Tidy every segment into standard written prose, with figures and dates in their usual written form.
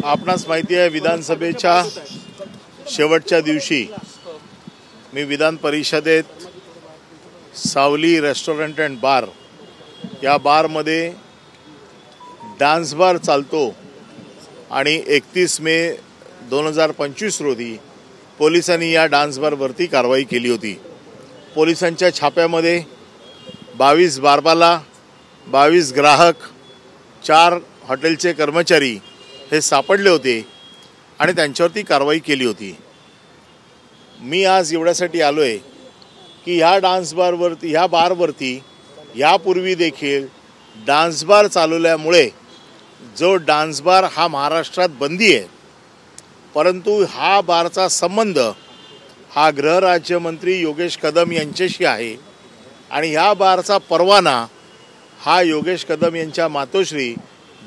आपणास माहिती आहे, विधानसभेच्या शेवटच्या दिवशी मी विधान परिषदेत सावली रेस्टॉरंट अँड बार या बारमध्ये डान्स बार चालतो आणि 31 मे 2025 रोजी पोलिसांनी या डान्स बारवरती कारवाई केली होती। पोलिसांच्या छाप्यामध्ये 22 बारबाला, 22 ग्राहक, 4 हॉटेलचे कर्मचारी हे सापडले होते आणि त्यांच्यावरती कारवाई केली होती। मी आज एवढ्यासाठी आलो आहे की ह्या डान्स बारवरती, ह्या बारवरती यापूर्वी देखील डान्स बार चालवल्यामुळे जो डान्स बार हा महाराष्ट्रात बंदी आहे, परंतु हा बारचा संबंध हा गृहराज्यमंत्री योगेश कदम यांच्याशी आहे आणि ह्या बारचा परवाना हा योगेश कदम यांच्या मातोश्री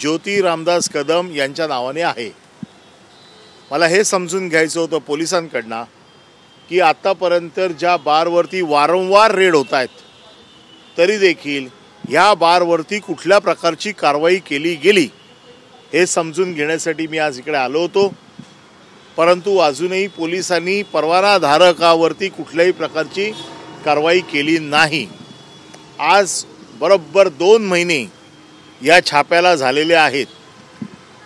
ज्योती रामदास कदम यांच्या नावाने आहे। मला हे समजून घ्यायचं होतं पोलिसांकडनं की आतापर्यंत ज्या बारवरती वारंवार रेड होत आहेत, तरी देखील ह्या बारवरती कुठल्या प्रकारची कारवाई केली गेली हे समजून घेण्यासाठी मी आज इकडे आलो होतो। परंतु अजूनही पोलिसांनी परवानाधारकावरती कुठल्याही प्रकारची कारवाई केली नाही। आज बरोबर 2 महिने या छाप्याला झालेले आहेत।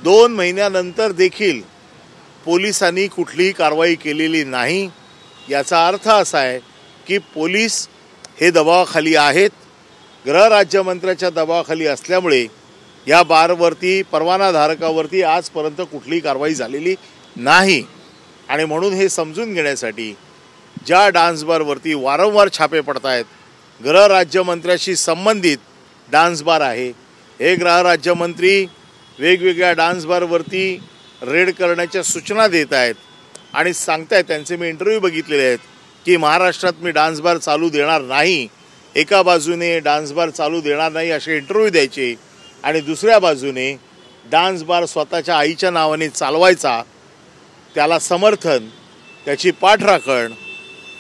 2 महिन्यानंतर देखील पोलिसांनी कुठलीही कारवाई केलेली नाही। याचा अर्थ असा आहे की पोलीस हे दबावाखाली आहेत, गृहराज्यमंत्र्याच्या दबावाखाली असल्यामुळे या बारवरती परवानाधारकावरती आजपर्यंत कुठलीही कारवाई झालेली नाही। आणि म्हणून हे समजून घेण्यासाठी ज्या डान्स बारवरती वारंवार छापे पडत आहेत, गृहराज्यमंत्र्याशी संबंधित डान्स बार आहे, हे गृहराज्यमंत्री वेगवेगळ्या डान्स बारवरती रेड करण्याच्या सूचना देत आहेत आणि सांगतायत, त्यांचे मी इंटरव्ह्यू बघितलेले आहेत की महाराष्ट्रात मी डान्स बार चालू देणार नाही। एका बाजूने डान्स बार चालू देणार नाही असे इंटरव्ह्यू द्यायचे आणि दुसऱ्या बाजूने डान्स बार स्वतःच्या आईच्या नावाने चालवायचा, त्याला समर्थन, त्याची पाठराखण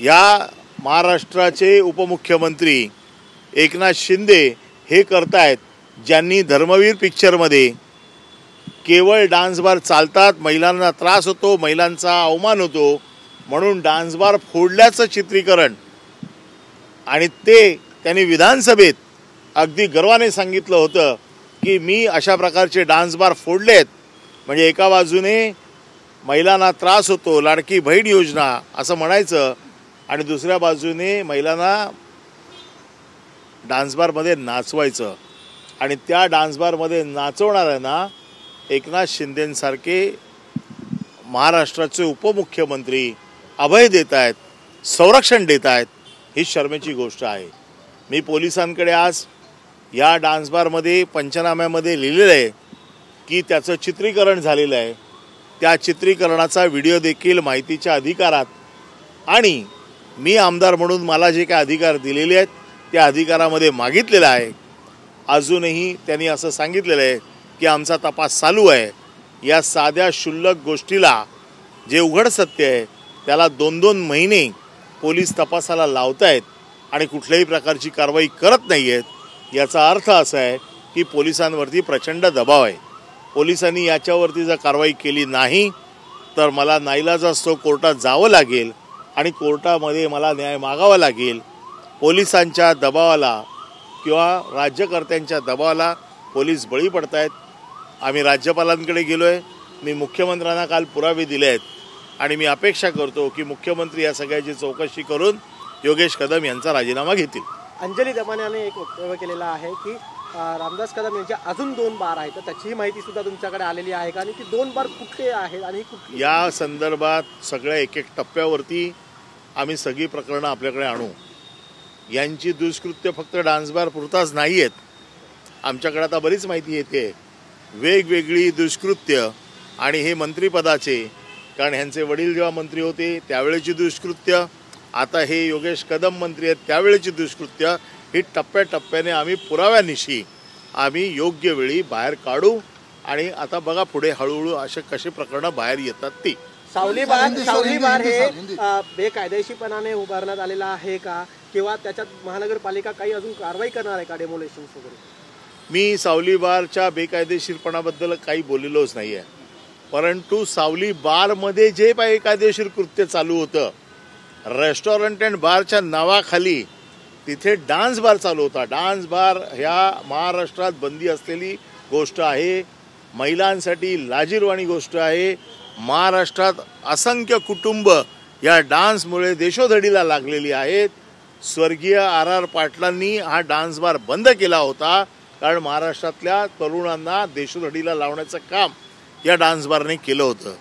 या महाराष्ट्राचे उपमुख्यमंत्री एकनाथ शिंदे हे करतायत, ज्यांनी धर्मवीर पिक्चरमध्ये केवळ डान्स बार चालतात, महिलांना त्रास होतो, महिलांचा अवमान होतो म्हणून डान्स बार फोडल्याचं चित्रीकरण, आणि ते त्यांनी विधानसभेत अगदी गर्वाने सांगितलं होतं की मी अशा प्रकारचे डान्स बार फोडलेत। म्हणजे एका बाजूने महिलांना त्रास होतो, लाडकी बहीण योजना असं म्हणायचं, आणि दुसऱ्या बाजूने महिलांना डान्स बारमध्ये नाचवायचं आणि त्या डान्स बारमध्ये नाचवणाऱ्यांना एकनाथ शिंदेंसारखे महाराष्ट्राचे उपमुख्यमंत्री अभय देत आहेत, संरक्षण देत आहेत। ही शर्मेची गोष्ट आहे। मी पोलिसांकडे आज या डान्स बारमध्ये पंचनाम्यामध्ये लिहिलेलं आहे की त्याचं चित्रीकरण झालेलं आहे, त्या चित्रीकरणाचा व्हिडिओ देखील माहितीच्या अधिकारात, आणि मी आमदार म्हणून मला जे काही अधिकार दिलेले आहेत त्या अधिकारामध्ये मागितलेला आहे। अजूनही त्यांनी असं सांगितलेलं आहे की आमचा तपास चालू आहे। या साध्या क्षुल्लक गोष्टीला जे उघड सत्य आहे त्याला 2-2 महिने पोलीस तपासाला लावत आहेत आणि कुठल्याही प्रकारची कारवाई करत नाही आहेत। याचा अर्थ असा आहे की पोलिसांवरती प्रचंड दबाव आहे। पोलिसांनी याच्यावरती जर कारवाई केली नाही तर मला नाईलाजास्तव कोर्टात जावं लागेल आणि कोर्टामध्ये मला न्याय मागावा लागेल। पोलिसांच्या दबावाला किंवा राज्यकर्त्यांच्या दबावाला पोलीस बळी पडत आहेत। आम्ही राज्यपालांकडे गेलो आहे, मी मुख्यमंत्र्यांना काल पुरावे दिले आहेत आणि मी अपेक्षा करतो की मुख्यमंत्री या सगळ्याची चौकशी करून योगेश कदम यांचा राजीनामा घेतील। अंजली दमानियाने एक वक्तव्य केलेलं आहे की रामदास कदम यांचे अजून 2 बार आहेत, तर त्याची माहिती सुद्धा तुमच्याकडे आलेली आहे का, आणि ती 2 बार कुठले आहेत आणि कुठली? या संदर्भात सगळ्या एक टप्प्यावरती आम्ही सगळी प्रकरणं आपल्याकडे आणू। यांची दुष्कृत्य फक्त डान्स बार पुरताच नाही आहेत, आमच्याकडे आता बरीच माहिती येते, वेगवेगळी दुष्कृत्य, आणि हे मंत्रिपदाचे, कारण ह्यांचे वडील जेव्हा मंत्री होते त्यावेळेची दुष्कृत्य, आता हे योगेश कदम मंत्री आहेत त्यावेळेची दुष्कृत्य, ही टप्प्याटप्प्याने आम्ही पुराव्यानिशी आम्ही योग्य वेळी बाहेर काढू। आणि आता बघा पुढे हळूहळू असे कसे प्रकरणं बाहेर येतात ती। सावली बार हे बेकायदेशीरपणाने उभारण्यात आलेला आहे का, किंवा त्याच्यात महानगरपालिका काही अजून कारवाई करणार आहे का, डेमोलेशन वगैरे? मी सावली बारच्या बेकायदेशीरपणाबद्दल काही बोललेलोच नाही आहे, परंतु सावली बारमध्ये जे बेकायदेशीर कृत्य चालू होतं, रेस्टॉरंट अँड बारच्या नावाखाली तिथे डान्स बार चालू होता. डान्स बार ह्या महाराष्ट्रात बंदी असलेली गोष्ट आहे. महिलांसाठी लाजिरवाणी गोष्ट आहे. महाराष्ट्रात असंख्य कुटुंब या डान्समुळे देशोधडीला लागलेली आहेत. स्वर्गीय आर पाटलांनी हा डान्स बार बंद केला होता, कारण महाराष्ट्रातल्या तरुणांना देशोधडीला लावण्याचं काम या डान्स बारने केलं होतं.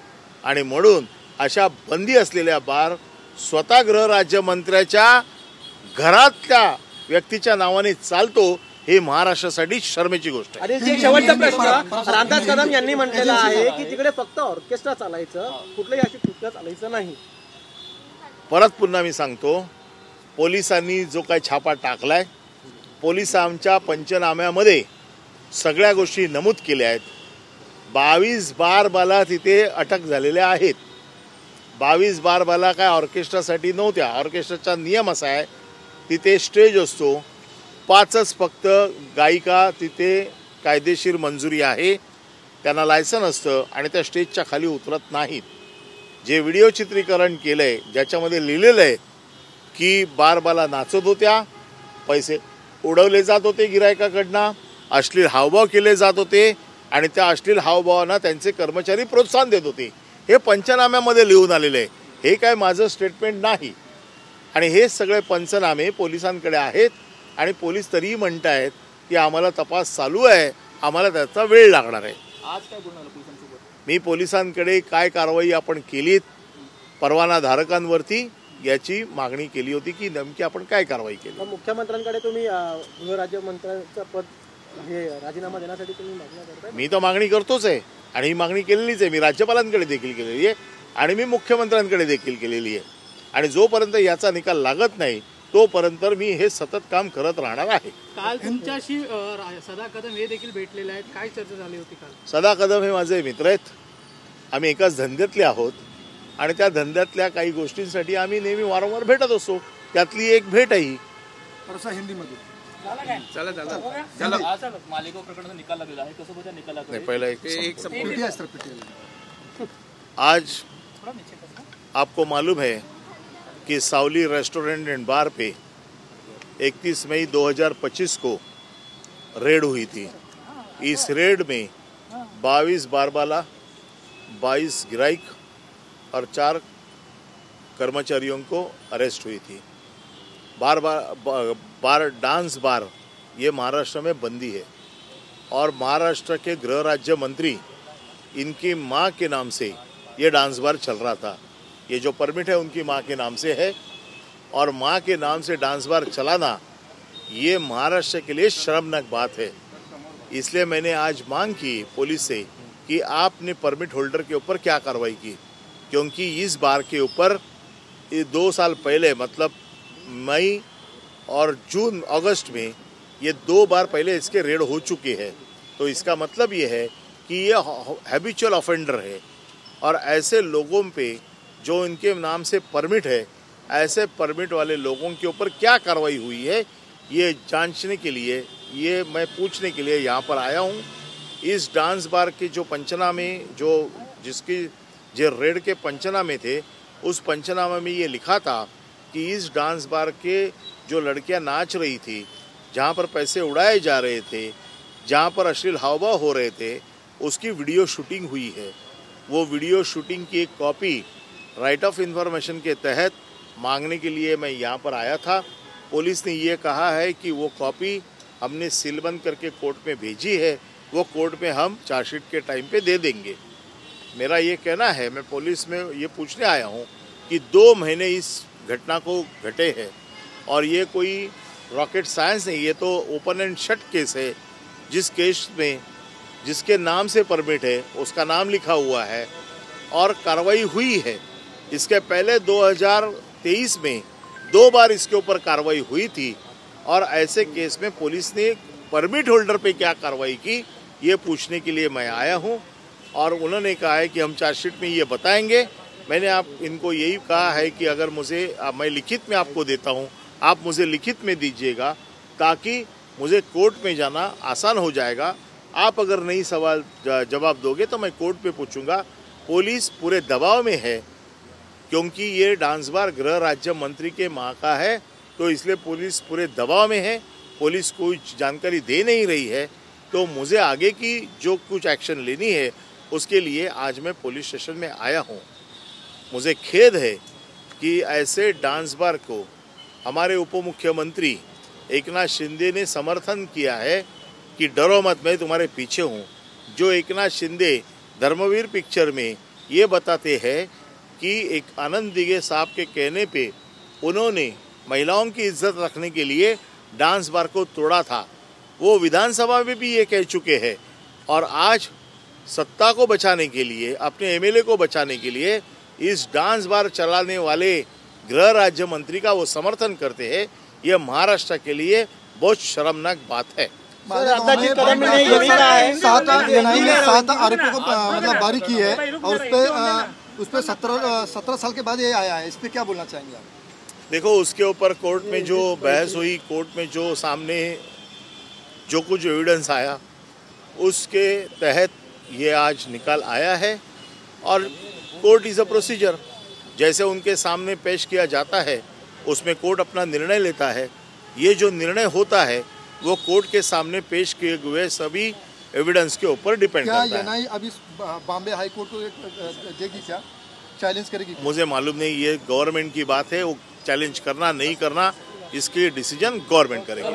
आणि म्हणून अशा बंदी असलेल्या बार स्वतः गृहराज्यमंत्र्याच्या घरातल्या व्यक्तीच्या नावाने चालतो, हे महाराष्ट्रासाठी शर्मेची गोष्ट आहे. आणि शेवटचा प्रश्न, रामदास कदम यांनी म्हटलेलं आहे की तिकडे फक्त ऑर्केस्ट्रा चालायचं, कुठलंही अशी कृत्य चालायचं नाही. परत पुन्हा मी सांगतो, पोलिसांनी जो काय छापा टाकलाय, पोलिसांच्या पंचनाम्यामध्ये सगळ्या गोष्टी नमूद केल्या आहेत. 22 बारबाला तिथे अटक झालेल्या आहेत. 22 बारबाला काय ऑर्केस्ट्रासाठी नव्हत्या. ऑर्केस्ट्राचा नियम असा आहे, तिथे स्टेज असतो, 5च फक्त गायिका तिथे कायदेशीर मंजुरी आहे, त्यांना लायसन असतं आणि त्या स्टेजच्या खाली उतरत नाहीत. जे व्हिडिओ चित्रीकरण केलं आहे, ज्याच्यामध्ये लिहिलेलं आहे की बारबाला नाचत होत्या, पैसे उडवले जात होते गिरायकाकडनं, अश्लील हावभाव केले जात होते आणि त्या अश्लील हावभावांना त्यांचे कर्मचारी प्रोत्साहन देत होते, हे पंचनाम्यामध्ये लिहून आलेलं आहे. हे काय माझं स्टेटमेंट नाही. आणि हे सगळे पंचनामे पोलिसांकडे आहेत आणि पोलीस तरीही म्हणत आहेत की आम्हाला तपास चालू आहे, आम्हाला त्याचा वेळ लागणार आहे. आज काय बोलणार पोलिसांसोबत? मी पोलिसांकडे काय कारवाई आपण केलीत परवानाधारकांवरती याची मागणी केली होती की नेमकी आपण काय कारवाई केली. मुख्यमंत्र्यांकडे तुम्ही गृहराज्यमंत्र्यांचं पद हे राजीनामा देण्यासाठी तुम्ही मागणी करताय? मी तर मागणी करतोच आहे आणि ही मागणी केलेलीच आहे. मी राज्यपालांकडे देखील केलेली आहे आणि मी मुख्यमंत्र्यांकडे देखील केलेली आहे. आणि जोपर्यंत याचा निकाल लागत नाही तोपर्यंत मी हे सतत काम करत राहणार आहे. काल तुमच्याशी सदा कदम हे देखील भेटलेले आहेत, काय चर्चा झाली होती काल? सदा कदम हे माझे मित्र आहेत. आम्ही एकाच धंद्यातले आहोत आणि त्या धंद्यातल्या काही गोष्टींसाठी आम्ही नेहमी वारंवार भेटत असतो. त्यातली एक भेट आहे ही. हिंदीमध्ये मालेगांव प्रकरणाचा निकाल लागलेला आहे, कसं बघा निकालाकडे? पहला आज आपको मालूम है कि सावली रेस्टोरेंट एंड बार पे 31 मई 2025 को रेड हुई थी. इस रेड में 22 बारबाला, 22 गिराइक और 4 कर्मचारियों को अरेस्ट हुई थी. बार डांस बार ये महाराष्ट्र में बंदी है और महाराष्ट्र के गृह राज्य मंत्री इनकी माँ के नाम से ये डांस बार चल रहा था. ये जो परमिट है उनकी माँ के नाम से है और माँ के नाम से डांस बार चलाना ये महाराष्ट्र के लिए शर्मनाक बात है. इसलिए मैंने आज मांग की पुलिस से कि आपने परमिट होल्डर के ऊपर क्या कार्रवाई की, क्योंकि इस बार के ऊपर 2 साल पहले मतलब मई और जून अगस्त में ये 2 बार पहले इसके रेड हो चुके हैं. तो इसका मतलब ये है कि ये हैबिचुअल ऑफेंडर है और ऐसे लोगों पे जो इनके नाम से परमिट है, ऐसे परमिट वाले लोगों के ऊपर क्या कार्रवाई हुई है ये जांचने के लिए, ये मैं पूछने के लिए यहाँ पर आया हूँ. इस डांस बार के जो पंचनामे जिसकी जो रेड के पंचनामे थे, उस पंचनामे में ये लिखा था कि इस डांस बार के जो लड़कियाँ नाच रही थी, जहाँ पर पैसे उड़ाए जा रहे थे, जहाँ पर अश्लील हावभाव हो रहे थे, उसकी वीडियो शूटिंग हुई है. वो वीडियो शूटिंग की एक कॉपी राइट ऑफ इंफॉर्मेशन के तहत मांगने के लिए मैं यहाँ पर आया था. पुलिस ने ये कहा है कि वो कॉपी हमने सीलबंद करके कोर्ट में भेजी है, वो कोर्ट में हम चार्जशीट के टाइम पे दे देंगे. मेरा ये कहना है, मैं पुलिस में ये पूछने आया हूँ कि 2 महीने इस घटना को घटे हैं और ये कोई रॉकेट साइंस नहीं, ये तो ओपन एंड शट केस है. जिस केस में जिसके नाम से परमिट है उसका नाम लिखा हुआ है और कार्रवाई हुई है. इसके पहले 2023 में 2 बार इसके ऊपर कार्रवाई हुई थी और ऐसे केस में पुलिस ने परमिट होल्डर पे क्या कार्रवाई की ये पूछने के लिए मैं आया हूं. और उन्होंने कहा है कि हम चार्जशीट में ये बताएंगे. मैंने इनको यही कहा है कि अगर मैं लिखित में आपको देता हूं, आप मुझे लिखित में दीजिएगा ताकि मुझे कोर्ट में जाना आसान हो जाएगा। आप अगर नहीं सवाल जवाब दोगे तो मैं कोर्ट पे पूछूंगा। पुलिस पूरे दबाव में है क्योंकि ये डांस बार गृह राज्य मंत्री के माँ का है, तो इसलिए पुलिस पूरे दबाव में है। पुलिस कोई जानकारी दे नहीं रही है, तो मुझे आगे की जो कुछ एक्शन लेनी है उसके लिए आज मैं पुलिस स्टेशन में आया हूँ। मुझे खेद है कि ऐसे डांस बार को हमारे उप मुख्यमंत्री एकनाथ शिंदे ने समर्थन किया है कि डरो मत, मैं तुम्हारे पीछे हूँ। जो एकनाथ शिंदे धर्मवीर पिक्चर में ये बताते हैं कि एक आनंद दिघे साहब के कहने पे उन्होंने महिलाओं की इज्जत रखने के लिए डांस बार को तोड़ा था, वो विधानसभा में भी ये कह चुके हैं। और आज सत्ता को बचाने के लिए, अपने एमएलए को बचाने के लिए इस डांस बार चलाने वाले गृह राज्य मंत्री का वो समर्थन करते हैं। ये महाराष्ट्र के लिए बहुत शर्मनाक बात है। रामदास कदम ने ये भी कहा है 7 आरोपियों को मतलब बारी की है और उस पर 17 साल के बाद ये आया है। इस पर क्या बोलना चाहेंगे आप? देखो, उसके ऊपर कोर्ट में जो बहस हुई, कोर्ट में जो सामने जो कुछ एविडेंस आया उसके तहत ये आज निकाल आया है। और कोर्ट इज़ अ प्रोसीजर, जैसे उनके सामने पेश किया जाता है उसमें कोर्ट अपना निर्णय लेता है। ये जो निर्णय होता है वो कोर्ट के सामने पेश किए हुए सभी एविडेंस के ऊपर डिपेंड करता है। एनआई अभी बॉम्बे हाई कोर्ट को देगी क्या, चैलेंज करेगी? मुझे मालूम नहीं, ये गवर्नमेंट की बात है। वो चॅलेंज करना नहीं करना इसकी डिसिजन गव्हर्नमेंट करेगी।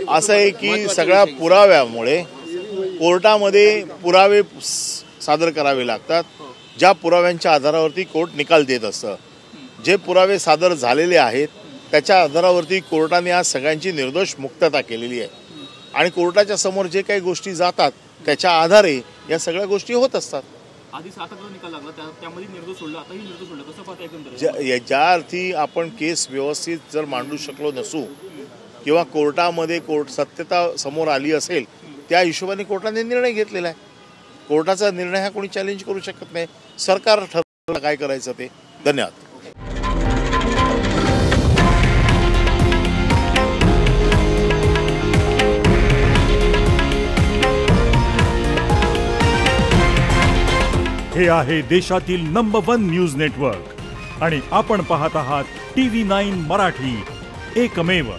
असं आहे की सगळ्या पुराव्यामुळे कोर्टामध्ये पुरावे सादर करावे लागतात। ज्या पुराव्यांच्या आधारावरती कोर्ट निकाल देत असतं, जे पुरावे सादर झालेले आहेत त्याच्या आधारावरती कोर्टाने आज सगळ्यांची निर्दोष मुक्तता केलेली आहे आणि कोर्टाच्या समोर जे काही गोष्टी जातात त्याच्या आधारे या सगळ्या गोष्टी होत असतात। आधी 7 निकाल लागला, त्यामध्ये निर्दोष सोडला, आताही निर्दोष सोडला, कसं पाहता एकंदरीत? ज्या अर्थी आपण केस व्यवस्थित जर मांडू शकलो नसू किंवा कोर्टामध्ये सत्यता समोर आली असेल त्या हिशोबाने कोर्टाने निर्णय घेतलेला आहे। कोर्टाचा निर्णय हा कोणी चॅलेंज करू शकत नाही। सरकार ठरवलं काय करायचं ते। धन्यवाद। हे आहे देशातील नंबर 1 न्यूज नेटवर्क आणि आपण पाहत आहात TV9 मराठी, एकमेव।